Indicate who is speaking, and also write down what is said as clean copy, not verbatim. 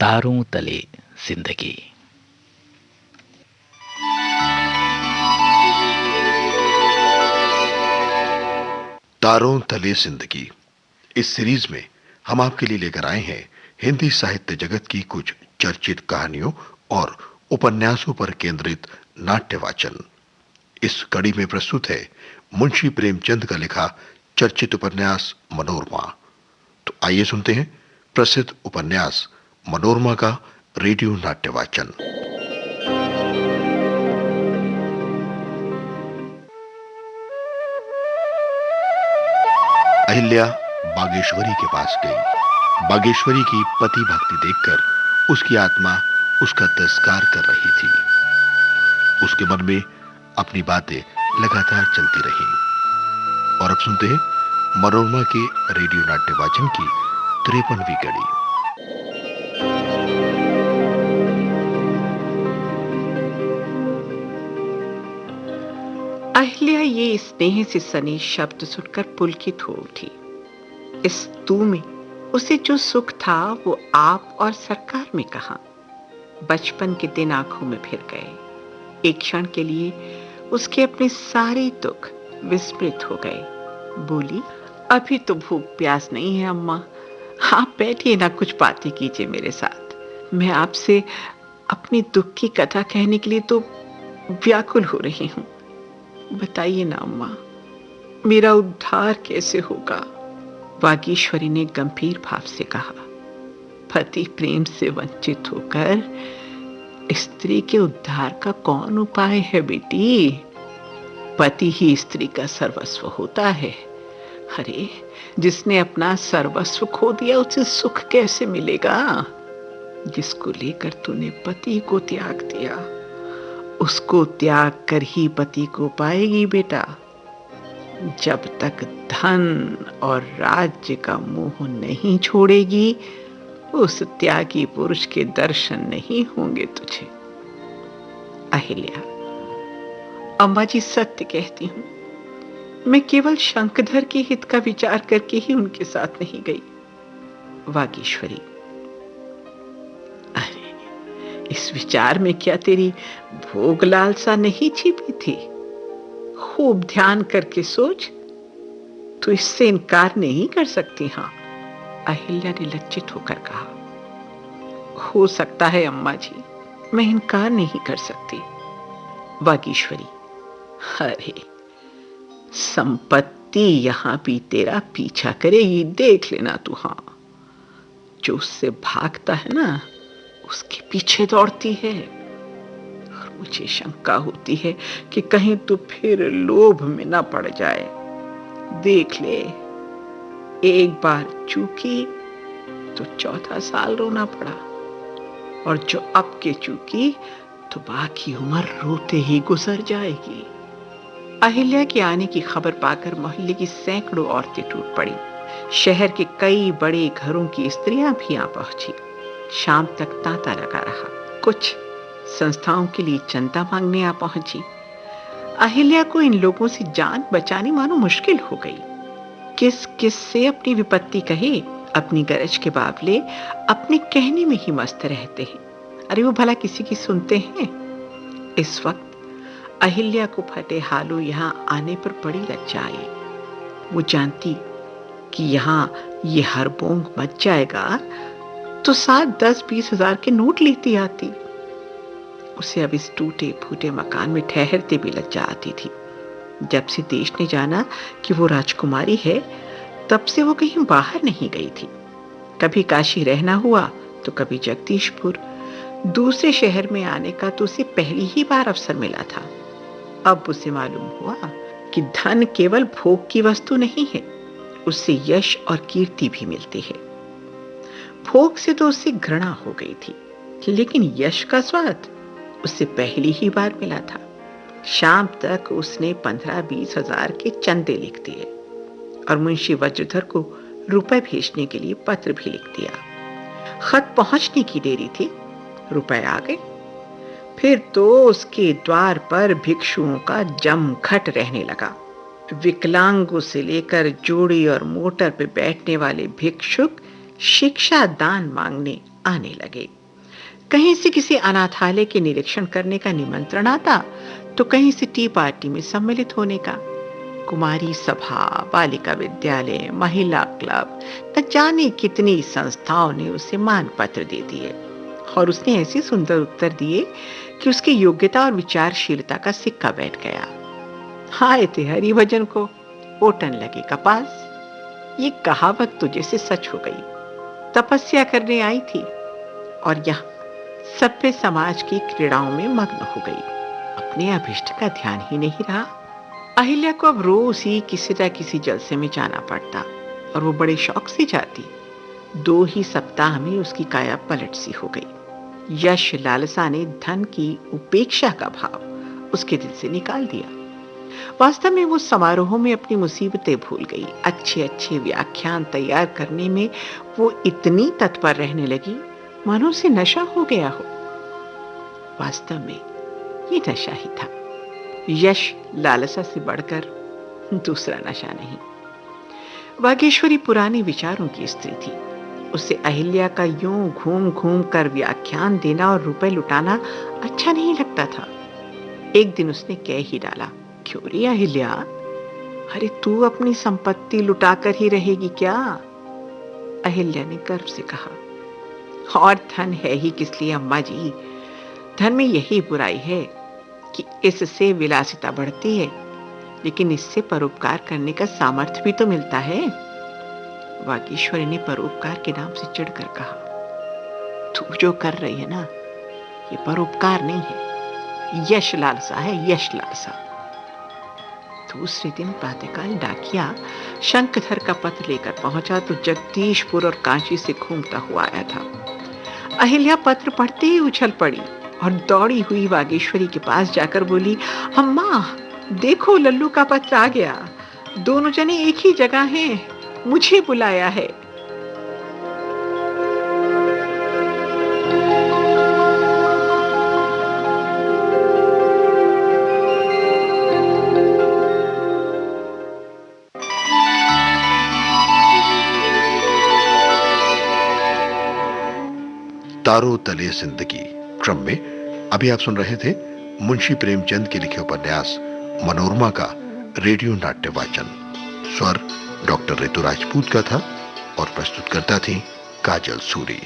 Speaker 1: तारों तले जिंदगी।
Speaker 2: तारों तले जिंदगी। इस सीरीज में हम आपके लिए लेकर आए हैं हिंदी साहित्य जगत की कुछ चर्चित कहानियों और उपन्यासों पर केंद्रित नाट्य वाचन। इस कड़ी में प्रस्तुत है मुंशी प्रेमचंद का लिखा चर्चित उपन्यास मनोरमा। तो आइए सुनते हैं प्रसिद्ध उपन्यास मनोरमा का रेडियो नाट्य वाचन। अहिल्या बागेश्वरी के पास गई। बागेश्वरी की पति भक्ति देखकर उसकी आत्मा उसका तिरस्कार कर रही थी। उसके मन में अपनी बातें लगातार चलती रहीं। और अब सुनते हैं मनोरमा के रेडियो नाट्य वाचन की 53वीं कड़ी।
Speaker 3: अहिल्या ये स्नेह से सने शब्द सुनकर पुलकित हो उठी। इस तू में उसे जो सुख था वो आप और सरकार में कहा। बचपन के दिन आंखों में फिर गए। एक क्षण के लिए उसके अपने सारे दुख विस्मृत हो गए। बोली, अभी तो भूख प्यास नहीं है अम्मा, आप बैठिए ना, कुछ बातें कीजिए मेरे साथ। मैं आपसे अपनी दुख की कथा कहने के लिए तो व्याकुल हो रही हूं। बताइए ना अम्मा, मेरा उद्धार कैसे होगा? बागेश्वरी ने गंभीर भाव से कहा। पति प्रेम से वंचित होकर स्त्री के उद्धार का कौन उपाय है बेटी? पति ही स्त्री का सर्वस्व होता है। अरे, जिसने अपना सर्वस्व खो दिया उसे सुख कैसे मिलेगा? जिसको लेकर तूने पति को त्याग दिया, उसको त्याग कर ही पति को पाएगी बेटा। जब तक धन और राज्य का मोह नहीं छोड़ेगी, उस त्यागी पुरुष के दर्शन नहीं होंगे तुझे। अहिल्या, अम्मा जी सत्य कहती हूं, मैं केवल शंखधर के हित का विचार करके ही उनके साथ नहीं गई। बागेश्वरी, इस विचार में क्या तेरी भोग लालसा नहीं छिपी थी? खूब ध्यान करके सोच, तू इससे इनकार नहीं कर सकती। हाँ, अहिल्या ने लज्जित होकर कहा। हो सकता है अम्मा जी, मैं इनकार नहीं कर सकती। बागेश्वरी, अरे, संपत्ति यहां भी तेरा पीछा करेगी, देख लेना तू। हाँ, जो उससे भागता है ना, उसके पीछे दौड़ती है। और मुझे शंका होती है कि कहीं तो फिर लोभ में ना पड़ जाए। देख ले, एक बार चूकी तो 14 साल रोना पड़ा, और जो अब के चूकी तो बाकी उम्र रोते ही गुजर जाएगी। अहिल्या के आने की खबर पाकर मोहल्ले की सैकड़ों औरतें टूट पड़ी। शहर के कई बड़े घरों की स्त्रियां भी यहां पहुंची। शाम तक तांता लगा रहा। कुछ संस्थाओं के लिए चंदा मांगने आ पहुंची। अहिल्या को इन लोगों से जान बचानी मानो मुश्किल हो गई। किस किस से अपनी विपत्ति कहे। अपनी गरज के बावले अपने कहने में ही मस्त रहते हैं। अरे, वो भला किसी की सुनते हैं? इस वक्त अहिल्या को फटे हालों यहां आने पर बड़ी लज्जा आई। वो जानती कि यहां ये हरबोंग मच जाएगा तो 7-10-20 हजार के नोट लेती आती। उसे अब इस टूटे फूटे मकान में ठहरते भी लज्जा आती थी। जब से देश ने जाना कि वो राजकुमारी है, तब से वो कहीं बाहर नहीं गई थी। कभी काशी रहना हुआ तो कभी जगदीशपुर। दूसरे शहर में आने का तो उसे पहली ही बार अवसर मिला था। अब उसे मालूम हुआ कि धन केवल भोग की वस्तु नहीं है, उससे यश और कीर्ति भी मिलती है। भोग से तो उससे घृणा हो गई थी, लेकिन यश का स्वाद उससे पहली ही बार मिला था। शाम तक उसने 15-20 हजार के चंदे लिख दिए और मुंशी वज्रधर को रुपए भेजने के लिए पत्र भी लिख दिया। खत पहुंचने की देरी थी, रुपए आ गए। फिर तो उसके द्वार पर भिक्षुओं का जमघट रहने लगा। विकलांगों से लेकर जोड़ी और मोटर पे बैठने वाले भिक्षुक शिक्षा दान मांगने आने लगे। कहीं से किसी अनाथालय के निरीक्षण करने का निमंत्रण आता, तो कहीं से टी पार्टी में सम्मिलित होने का। कुमारी सभा, बालिका विद्यालय, महिला क्लब, न जाने कितनी संस्थाओं ने उसे मान पत्र दे दिए और उसने ऐसे सुंदर उत्तर दिए कि उसकी योग्यता और विचारशीलता का सिक्का बैठ गया। आए थे हरिभजन को, ओटन लगे कपास। ये कहावत तो जैसे सच हो गई। तपस्या करने आई थी और यह सभ्य समाज की क्रीड़ाओं में मग्न हो गई। अपने अभिष्ट का ध्यान ही नहीं रहा। अहिल्या को अब रोज ही किसी न किसी जलसे में जाना पड़ता और वो बड़े शौक से जाती। 2 ही सप्ताह में उसकी काया पलट सी हो गई। यश लालसा ने धन की उपेक्षा का भाव उसके दिल से निकाल दिया। वास्तव में वो समारोह में अपनी मुसीबतें भूल गई। अच्छे अच्छे व्याख्यान तैयार करने में वो इतनी तत्पर रहने लगी मानो उसे नशा हो गया हो। वास्तव में ये नशा ही था। यश लालसा से बढ़कर दूसरा नशा नहीं। वागीश्वरी पुराने विचारों की स्त्री थी। उसे अहिल्या का यूं घूम घूम कर व्याख्यान देना और रुपए लुटाना अच्छा नहीं लगता था। एक दिन उसने कह ही डाला, क्यों रे अहिल्या, अरे तू अपनी संपत्ति लुटाकर ही रहेगी क्या? अहिल्या ने गर्व से कहा, और धन है ही किस लिए अम्मा जी? धन में यही बुराई है कि इससे विलासिता बढ़ती है, लेकिन इससे परोपकार करने का सामर्थ्य भी तो मिलता है। वागीश्वरी ने परोपकार के नाम से चिढ़कर कहा, तू जो कर रही है ना, ये परोपकार नहीं है, यश लालसा है, यश लालसा। दूसरे दिन प्रातःकाल डाकिया शंखधर का पत्र लेकर पहुंचा तो जगदीशपुर और कांची से घूमता हुआ आया था। अहिल्या पत्र पढ़ते ही उछल पड़ी और दौड़ी हुई वागीश्वरी के पास जाकर बोली, अम्मा देखो लल्लू का पत्र आ गया। दोनों जने एक ही जगह हैं, मुझे बुलाया है।
Speaker 2: तारों तले जिंदगी क्रम में अभी आप सुन रहे थे मुंशी प्रेमचंद के लिखे उपन्यास मनोरमा का रेडियो नाट्य वाचन। स्वर डॉक्टर ऋतु राजपूत का था और प्रस्तुतकर्ता थी काजल सूरी।